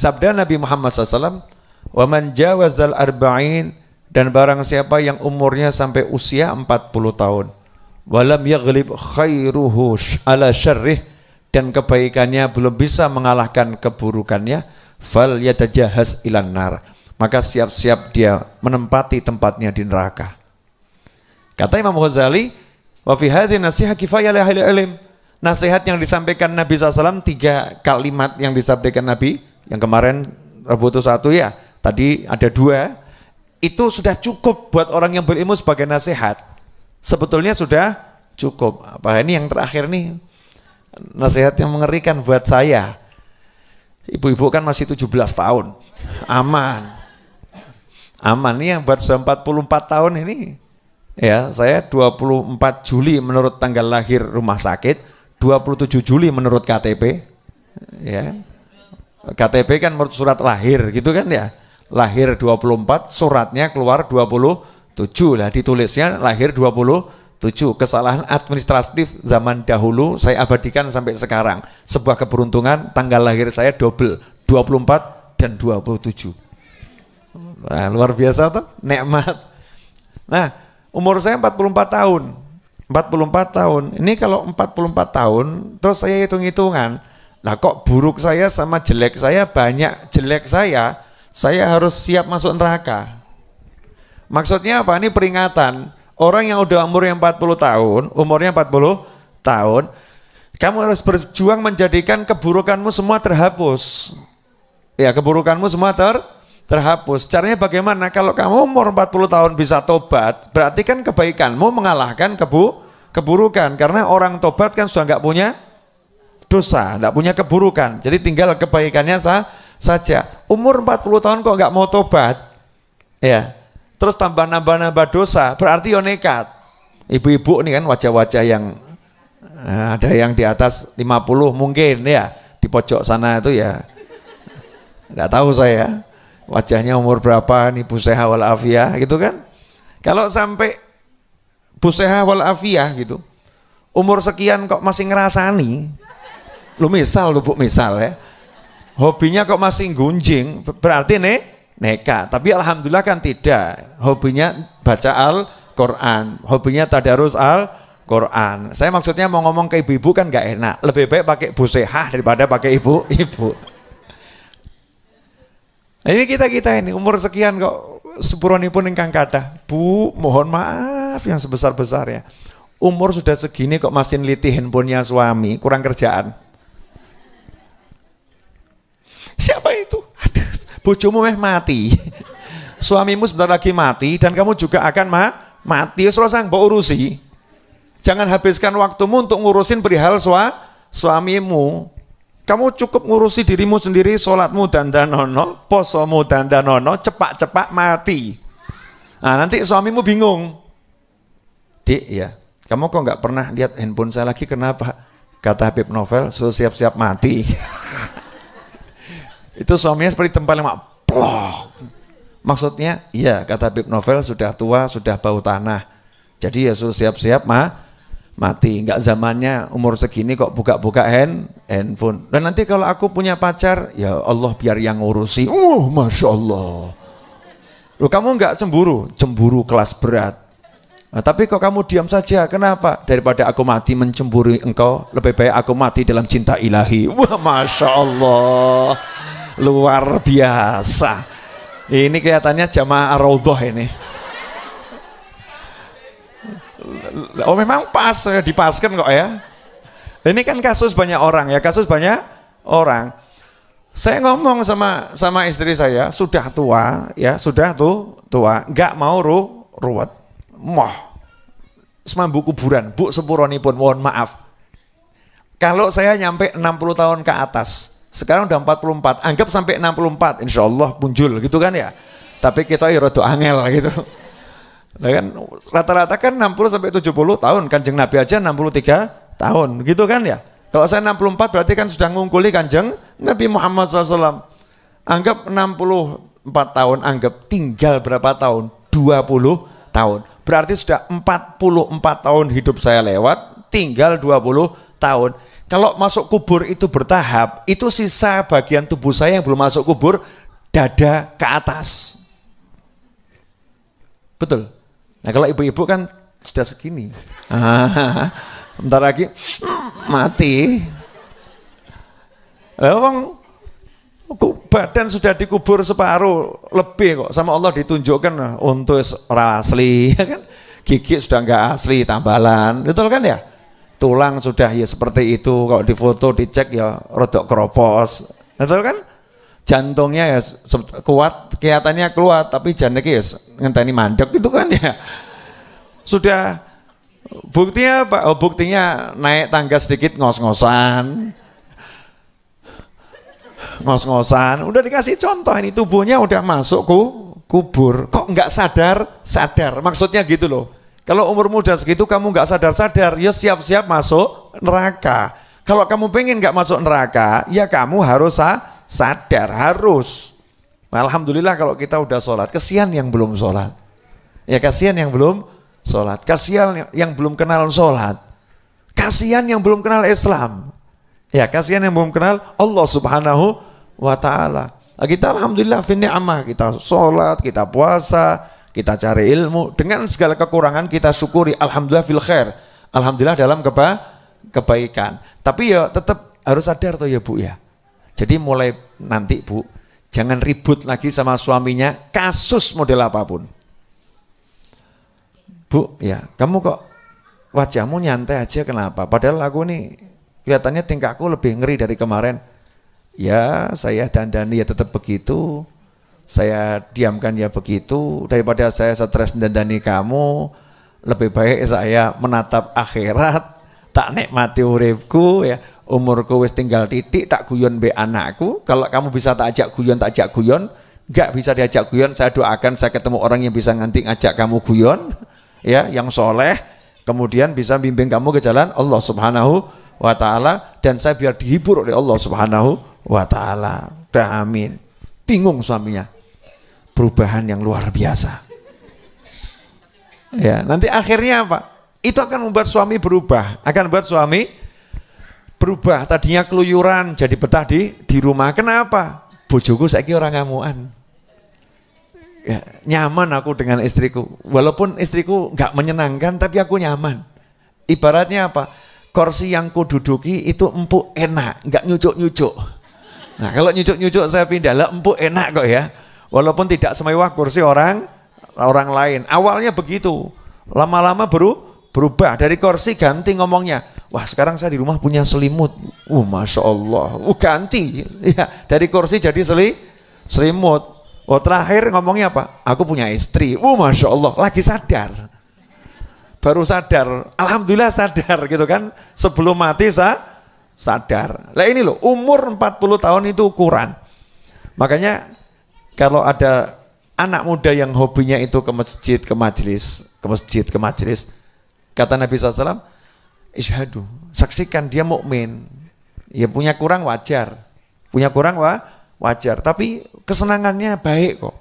Sabda Nabi Muhammad SAW, wa man jawazal arba'in, dan barang siapa yang umurnya sampai usia 40 tahun, walam yaghlib khairuhu ala syarrih, dan kebaikannya belum bisa mengalahkan keburukannya, fal yatajahaz ilan nar, maka siap-siap dia menempati tempatnya di neraka. Kata Imam Ghazali, wa fi hadhihi nasiha kifayah li ahli ilm. Nasihat yang disampaikan Nabi SAW, 3 kalimat yang disampaikan Nabi, yang kemarin Rabu itu 1 ya, tadi ada 2, itu sudah cukup buat orang yang berilmu sebagai nasihat. Sebetulnya sudah cukup. Apa ini yang terakhir nih, nasihat yang mengerikan buat saya. Ibu-ibu kan masih 17 tahun, aman nih. Yang buat 44 tahun ini, ya saya 24 Juli menurut tanggal lahir rumah sakit, 27 Juli menurut KTP, ya KTP kan menurut surat lahir gitu kan ya, lahir 24, suratnya keluar 27 lah, ditulisnya lahir 27. Kesalahan administratif zaman dahulu saya abadikan sampai sekarang. Sebuah keberuntungan, tanggal lahir saya double, 24 dan 27. Nah, luar biasa tuh, nikmat. Nah, umur saya 44 tahun. 44 tahun. Ini kalau 44 tahun, terus saya hitung-hitungan, nah kok buruk saya sama jelek saya banyak, jelek saya harus siap masuk neraka. Maksudnya apa? Ini peringatan. Orang yang udah umurnya 40 tahun, umurnya 40 tahun, kamu harus berjuang menjadikan keburukanmu semua terhapus. Ya, keburukanmu semua terhapus. Caranya bagaimana? Kalau kamu umur 40 tahun bisa tobat, berarti kan kebaikanmu mengalahkan keburukan. Karena orang tobat kan sudah nggak punya dosa, nggak punya keburukan. Jadi tinggal kebaikannya saja. Umur 40 tahun kok nggak mau tobat, ya, terus tambah nambah dosa, berarti yo nekat. Ibu-ibu nih kan wajah-wajah yang ada yang di atas 50 mungkin ya, di pojok sana itu ya, nggak tahu saya wajahnya umur berapa nih, Bu Seha wal Afiyah gitu kan. Kalau sampai Bu Seha wal Afiyah gitu, umur sekian kok masih ngerasani, lu misal lu Bu, misal ya, hobinya kok masih gunjing, berarti nekat. Tapi alhamdulillah kan tidak, hobinya baca Al-Quran, hobinya tadarus Al-Quran. Saya maksudnya mau ngomong ke ibu-ibu kan gak enak, lebih baik pakai Bu Seha daripada pakai ibu-ibu. Nah, ini kita ini umur sekian kok sepuronipun ingkang kathah. Bu, mohon maaf yang sebesar-besarnya. Umur sudah segini kok masih neliti handphonenya suami, kurang kerjaan. Siapa itu? Aduh, bojomu mati. Suamimu sebentar lagi mati dan kamu juga akan mati. Selesai mbok urusi. Jangan habiskan waktumu untuk ngurusin perihal suamimu. Kamu cukup ngurusi dirimu sendiri, sholatmu dandanono, posomu dandanono, cepak-cepak mati. Nah, nanti suamimu bingung. Dik ya, kamu kok nggak pernah lihat handphone saya lagi, kenapa? Kata Habib Novel, suruh siap-siap mati. Itu suaminya seperti tempal yang plok. Maksudnya, iya kata Habib Novel sudah tua, sudah bau tanah. Jadi ya suruh siap-siap mati. Nggak zamannya umur segini kok buka-buka handphone. Dan nanti kalau aku punya pacar, ya Allah biar yang ngurusi. Masya Allah. Loh, kamu nggak cemburu kelas berat. Nah, tapi kok kamu diam saja, kenapa? Daripada aku mati mencemburi engkau, lebih baik aku mati dalam cinta ilahi. Wah, Masya Allah, luar biasa. Ini kelihatannya jamaah Ar-Raudhah ini. Oh memang pas, dipaskan kok ya. Ini kan kasus banyak orang ya, Saya ngomong sama istri saya, sudah tua ya, tua, nggak mau ruwet. Semambu kuburan, Bu sepuronipun, mohon maaf. Kalau saya nyampe 60 tahun ke atas, sekarang udah 44, anggap sampai 64, insya Allah punjul gitu kan ya. Tapi kita ya rada angel gitu. Nah kan rata-rata kan 60 sampai 70 tahun, Kanjeng Nabi aja 63 tahun gitu kan ya. Kalau saya 64 berarti kan sudah ngungkuli Kanjeng Nabi Muhammad SAW. Anggap 64 tahun, anggap tinggal berapa tahun? 20 tahun. Berarti sudah 44 tahun hidup saya lewat, tinggal 20 tahun. Kalau masuk kubur itu bertahap, itu sisa bagian tubuh saya yang belum masuk kubur, dada ke atas. Betul. Nah kalau ibu-ibu kan sudah segini. Bentar lagi mati. Emang badan sudah dikubur separuh lebih kok, sama Allah ditunjukkan untuk asli, ya kan? Gigi sudah enggak asli, tambalan, betul kan ya? Tulang sudah ya seperti itu, kalau difoto dicek ya rodok keropos, betul kan? Jantungnya ya kuat, kelihatannya kuat, tapi jantungnya ya ngenteni mandek itu kan ya. Sudah buktinya apa? Oh, buktinya naik tangga sedikit ngos-ngosan. Ngos-ngosan, udah dikasih contoh ini tubuhnya udah masuk kubur, kok nggak sadar, maksudnya gitu loh. Kalau umur muda segitu kamu nggak sadar, ya siap-siap masuk neraka. Kalau kamu pengen nggak masuk neraka, ya kamu harus sadar, harus. Alhamdulillah kalau kita udah sholat, kasihan yang belum sholat. Ya kasihan yang belum sholat, kasihan yang belum kenal sholat, kasihan yang belum kenal Islam. Ya kasihan yang belum kenal Allah Subhanahu wa ta'ala. Kita alhamdulillah fi ni'mah, kita sholat, kita puasa, kita cari ilmu, dengan segala kekurangan kita syukuri, alhamdulillah fil khair, alhamdulillah dalam kebaikan. Tapi ya tetap harus sadar tuh ya Bu ya. Jadi mulai nanti Bu, jangan ribut lagi sama suaminya, kasus model apapun. Bu ya, kamu kok wajahmu nyantai aja, kenapa? Padahal aku nih kelihatannya tingkahku lebih ngeri dari kemarin. Ya saya dandani ya tetap begitu, saya diamkan ya begitu, daripada saya stres dandani kamu, lebih baik saya menatap akhirat, tak nikmati uripku ya, umurku wis tinggal titik, tak guyon be anakku. Kalau kamu bisa tak ajak guyon, nggak bisa diajak guyon, saya doakan saya ketemu orang yang bisa nganti ngajak kamu guyon, ya, yang soleh, kemudian bisa bimbing kamu ke jalan Allah Subhanahu wa ta'ala, dan saya biar dihibur oleh Allah Subhanahu wa ta'ala. Udah amin. Bingung suaminya, perubahan yang luar biasa ya, nanti akhirnya apa? Itu akan membuat suami berubah, tadinya keluyuran jadi betah di rumah. Kenapa? Bojoku saiki orang ngamuan ya, nyaman aku dengan istriku, walaupun istriku nggak menyenangkan tapi aku nyaman. Ibaratnya apa? Kursi yang ku duduki itu empuk enak, nggak nyucuk-nyucuk. Nah kalau nyucuk-nyucuk saya pindah, lah empuk enak kok ya, walaupun tidak semewah kursi orang lain. Awalnya begitu, lama-lama berubah, dari kursi ganti ngomongnya, wah sekarang saya di rumah punya selimut, masya Allah, ganti ya, dari kursi jadi selimut. Terakhir ngomongnya apa? Aku punya istri, masya Allah, lagi sadar, baru sadar, alhamdulillah sadar gitu kan, sebelum mati sadar. Lah ini loh, umur 40 tahun itu ukuran. Makanya kalau ada anak muda yang hobinya itu ke masjid, ke majelis, kata Nabi SAW, isyhadu, saksikan dia mukmin. Ya punya kurang wajar, wajar, tapi kesenangannya baik kok,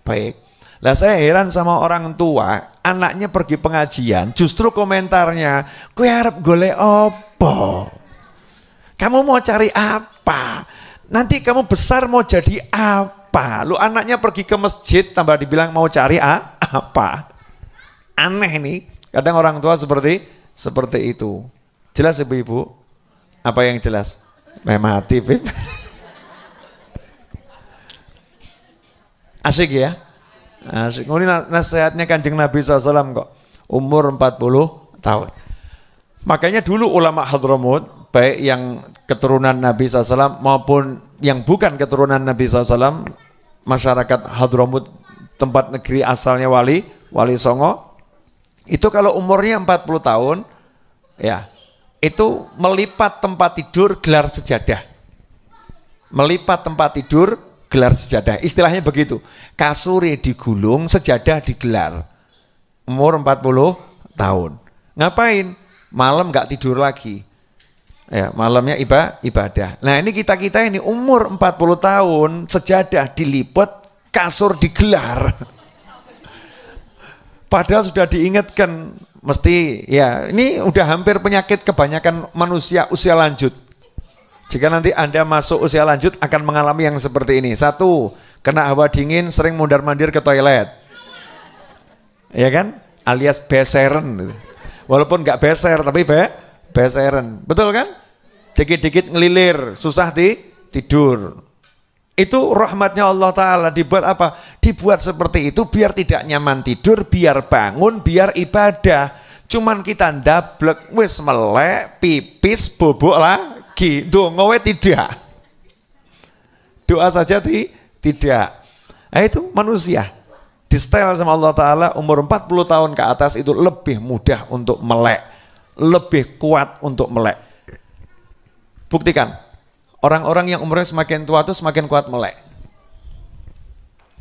baik. Lah saya heran sama orang tua, anaknya pergi pengajian, justru komentarnya, kowe arep golek apa? Kamu mau cari apa? Nanti kamu besar mau jadi apa? Lu anaknya pergi ke masjid, tambah dibilang mau cari apa? Aneh nih, kadang orang tua seperti itu. Jelas ibu-ibu? Apa yang jelas? Mati, Bib. Asik ya? Asik. Ini nasihatnya Kanjeng Nabi SAW kok. Umur 40 tahun. Makanya dulu ulama Hadramut, baik yang keturunan Nabi SAW maupun yang bukan keturunan Nabi SAW, masyarakat Hadramut, tempat negeri asalnya Wali Songo, itu kalau umurnya 40 tahun, ya, itu melipat tempat tidur gelar sejadah. Melipat tempat tidur gelar sejadah, istilahnya begitu. Kasure digulung, sejadah digelar. Umur 40 tahun. Ngapain? Malam nggak tidur lagi. Ya, malamnya ibadah. Nah, ini kita-kita ini umur 40 tahun, sejadah dilipat, kasur digelar. Padahal sudah diingatkan mesti ya ini udah hampir penyakit kebanyakan manusia usia lanjut. Jika nanti Anda masuk usia lanjut akan mengalami yang seperti ini. Satu, kena hawa dingin sering mondar-mandir ke toilet. Ya kan? Alias beseren. Walaupun nggak beser tapi beseren. Betul kan? Dikit-dikit ngelilir, susah tidur. Itu rahmatnya Allah Ta'ala. Dibuat apa? Dibuat seperti itu biar tidak nyaman tidur, biar bangun, biar ibadah. Cuman kita ndablek wis melek, pipis, bobok lagi. Dongowe tidak. Doa saja tidak. Nah itu manusia. Di setel sama Allah Ta'ala umur 40 tahun ke atas itu lebih mudah untuk melek. Lebih kuat untuk melek. Buktikan. Orang-orang yang umurnya semakin tua itu semakin kuat melek.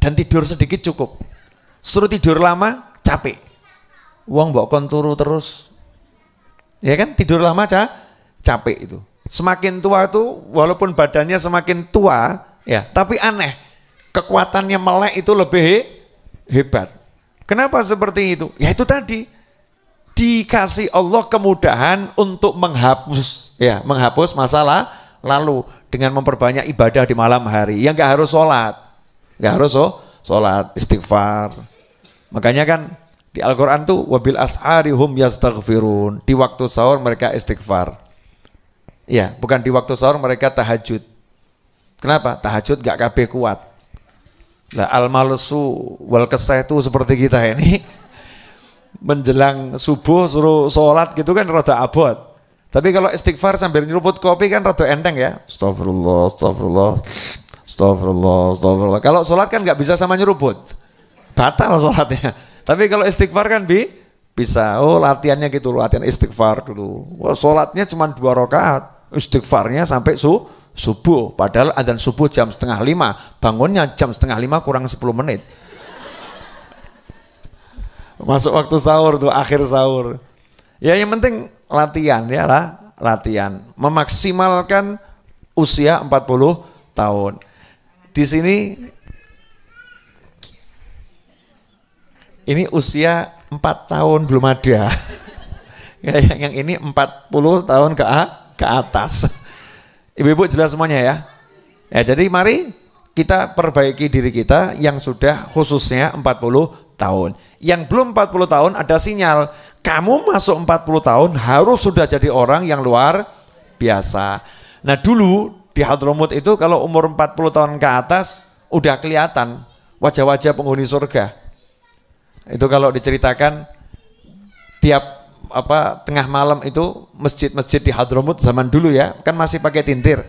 Dan tidur sedikit cukup. Suruh tidur lama, capek. Wong mbok kon turu terus. Ya kan? Tidur lama capek itu. Semakin tua itu walaupun badannya semakin tua, ya, tapi aneh. Kekuatannya melek itu lebih hebat. Kenapa seperti itu? Ya itu tadi. Dikasih Allah kemudahan untuk menghapus, ya, menghapus masalah lalu dengan memperbanyak ibadah di malam hari. Yang nggak harus sholat, nggak harus sholat, istighfar. Makanya kan di Al-Quran tuh wabil ashari hum yastaghfirun. Di waktu sahur mereka istighfar. Ya, bukan di waktu sahur mereka tahajud. Kenapa? Tahajud nggak kabeh kuat. Lah al-malsu wal keseh itu seperti kita ini menjelang subuh suruh sholat gitu kan rada abot. Tapi kalau istighfar sambil nyeruput kopi kan rada enteng ya. Astagfirullah, astagfirullah, astagfirullah, astagfirullah. Kalau sholat kan nggak bisa sama nyeruput, batal sholatnya. Tapi kalau istighfar kan bisa. Oh latihannya gitu, latihan istighfar dulu. Wah, sholatnya cuma 2 rakaat, istighfarnya sampai subuh. Padahal adzan subuh jam 4:30, bangunnya jam 4:30 kurang 10 menit. Masuk waktu sahur tuh, akhir sahur. Ya yang penting latihan ya lah, latihan. Memaksimalkan usia 40 tahun. Di sini ini usia 4 tahun belum ada. Yang ini 40 tahun ke atas. Ibu-ibu jelas semuanya ya. Ya jadi mari kita perbaiki diri kita yang sudah khususnya 40 tahun. Yang belum 40 tahun ada sinyal. Kamu masuk 40 tahun harus sudah jadi orang yang luar biasa. Nah dulu di Hadramut itu kalau umur 40 tahun ke atas udah kelihatan wajah-wajah penghuni surga. Itu kalau diceritakan tiap tengah malam itu masjid-masjid di Hadramut zaman dulu ya kan masih pakai tintir.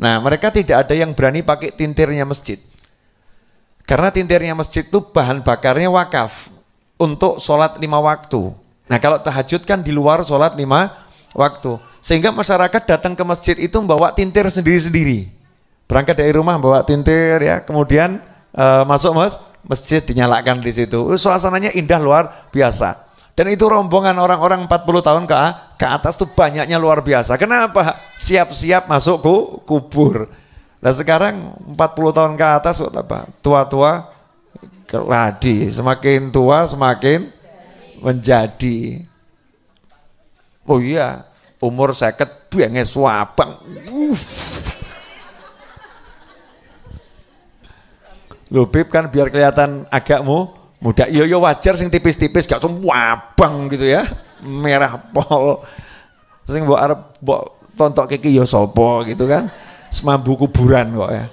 Nah mereka tidak ada yang berani pakai tintirnya masjid. Karena tintirnya masjid itu bahan bakarnya wakaf untuk sholat 5 waktu. Nah kalau tahajud kan di luar sholat 5 waktu. Sehingga masyarakat datang ke masjid itu membawa tintir sendiri-sendiri. Berangkat dari rumah bawa tintir ya, kemudian masuk masjid dinyalakan di situ. Suasananya indah luar biasa. Dan itu rombongan orang-orang 40 tahun ke atas tuh banyaknya luar biasa. Kenapa? Siap-siap masuk kubur. Nah sekarang 40 tahun ke atas apa? Tua-tua keladi, semakin tua semakin menjadi. Oh iya, umur 50 benges wabang. Loh Bib kan biar kelihatan agakmu muda. Iya wajar sing tipis-tipis gak wabang gitu ya. Merah pol. Sing mbok arep mbok tontok kiki ya sapa gitu kan. Semambu kuburan kok ya.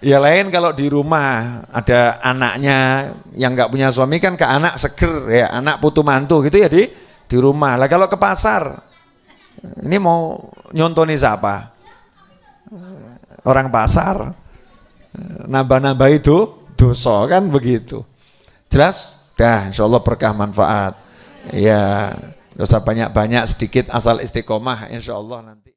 Ya lain kalau di rumah ada anaknya yang nggak punya suami kan ke anak seger ya, anak putu mantu gitu ya di rumah. Lah kalau ke pasar ini mau nyontoni siapa? Orang pasar nambah-nambah itu dosa kan begitu. Jelas? Dah insyaallah berkah manfaat. Ya, dosa banyak-banyak sedikit asal istiqomah insyaallah nanti.